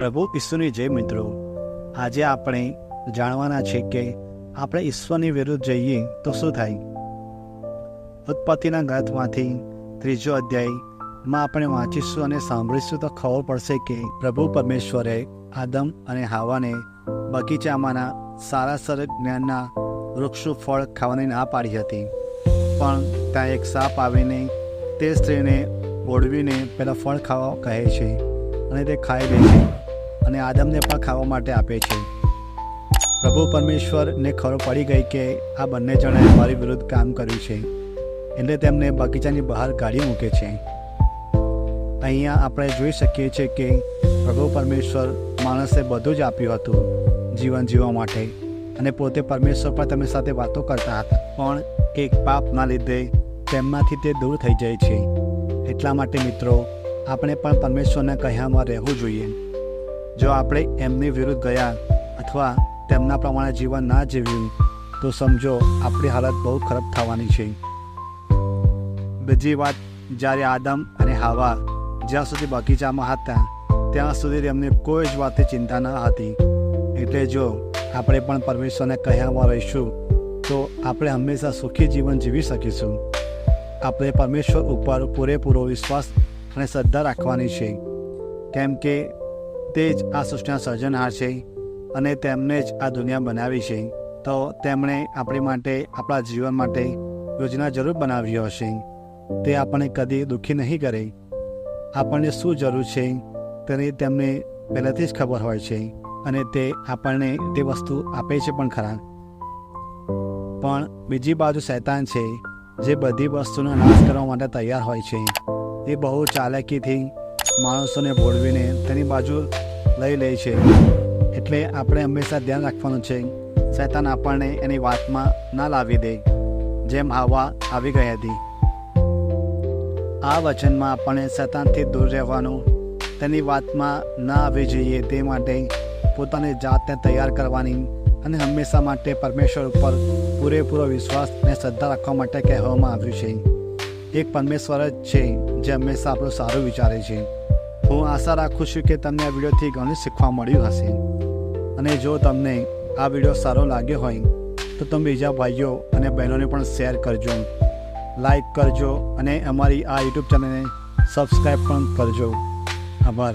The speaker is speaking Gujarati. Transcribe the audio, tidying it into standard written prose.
પ્રભુ ઈસુની જય મિત્રો, આજે આપણે જાણવાના છે કે આપણે ઈશ્વરની વિરુદ્ધ જઈએ તો શું થાય. ઉત્પત્તિના ગ્રંથમાંથી 3 અધ્યાયમાં આપણે વાંચીશું અને સાંભળીશું તો ખબર પડશે કે પ્રભુ પરમેશ્વરે આદમ અને હાવાને બગીચામાંના સારા સરસ જ્ઞાનના વૃક્ષનું ફળ ખાવાની ના પાડી હતી, પણ ત્યાં એક સાપ આવીને તે સ્ત્રીને ઓળવીને પેલા ફળ ખાવા કહે છે અને તે ખાઈ લે છે અને આદમને પણ ખાવા માટે આપે છે. પ્રભુ પરમેશ્વરને ખબર પડી ગઈ કે આ બંને જણાએ મારી વિરુદ્ધ કામ કર્યું છે, એટલે તેમને બગીચાની બહાર કાઢી મૂકે છે. અહીંયા આપણે જોઈ શકીએ છીએ કે પ્રભુ પરમેશ્વર માણસે બધું જ આપ્યું હતું જીવન જીવવા માટે, અને પોતે પરમેશ્વર પણ તેમની સાથે વાતો કરતા હતા, પણ એક પાપના લીધે તેમનાથી તે દૂર થઈ જાય છે. એટલા માટે મિત્રો, આપણે પણ પરમેશ્વરના કહ્યામાં રહેવું જોઈએ. જો આપણે એમની વિરુદ્ધ ગયા અથવા તેમના પ્રમાણે જીવન ના જીવ્યું તો સમજો આપણી હાલત બહુ ખરાબ થવાની છે. બીજી વાત, જ્યારે આદમ અને હાવા જ્યાં સુધી બગીચામાં હતા ત્યાં સુધી તેમને કોઈ જ વાતની ચિંતા ન હતી. એટલે જો આપણે પણ પરમેશ્વરના કહ્યામાં રહીશું તો આપણે હંમેશા સુખી જીવન જીવી શકીશું. આપણે પરમેશ્વર ઉપર પૂરેપૂરો વિશ્વાસ અને શ્રદ્ધા રાખવાની છે, કેમ કે તે જ આ સૃષ્ટિના સર્જનહાર છે અને તેમને જ આ દુનિયા બનાવી છે. તો તેમણે આપણી માટે, આપણા જીવન માટે યોજના જરૂર બનાવી હશે. તે આપણને કદી દુઃખી નહીં કરે. આપણને શું જરૂર છે તેની તેમને પહેલાંથી જ ખબર હોય છે અને તે આપણને તે વસ્તુ આપે છે પણ ખરા. પણ બીજી બાજુ શૈતાન છે, જે બધી વસ્તુનો નાશ કરવા માટે તૈયાર હોય છે. એ બહુ ચાલાકીથી માણસોને ભોળવીને તેની બાજુ લઈ લે છે. એટલે આપણે હંમેશા ધ્યાન રાખવાનું છે શૈતાન આપણને એની વાતમાં ના લાવી દે, જેમ હાવા આવી ગઈ હતી. આ વચનમાં આપણને શૈતાનથી દૂર રહેવાનું, તેની વાતમાં ના આવી જઈએ તે માટે પોતાની જાતને તૈયાર કરવાની અને હંમેશા માટે પરમેશ્વર ઉપર પૂરેપૂરો વિશ્વાસ અને શ્રદ્ધા રાખવા માટે કહેવામાં આવ્યું છે. એક પરમેશ્વર જ છે જે હંમેશા આપણું સારું વિચારે છે. હું આશા રાખું છું કે તમને આ વિડીયોથી ઘણું શીખવા મળ્યું હશે, અને જો તમને આ વિડીયો સારો લાગ્યો હોય તો તમે બીજા ભાઈઓ અને બહેનોને પણ શેર કરજો, લાઈક કરજો અને અમારી આ યુટ્યુબ ચેનલને સબસ્ક્રાઈબ પણ કરજો. આભાર.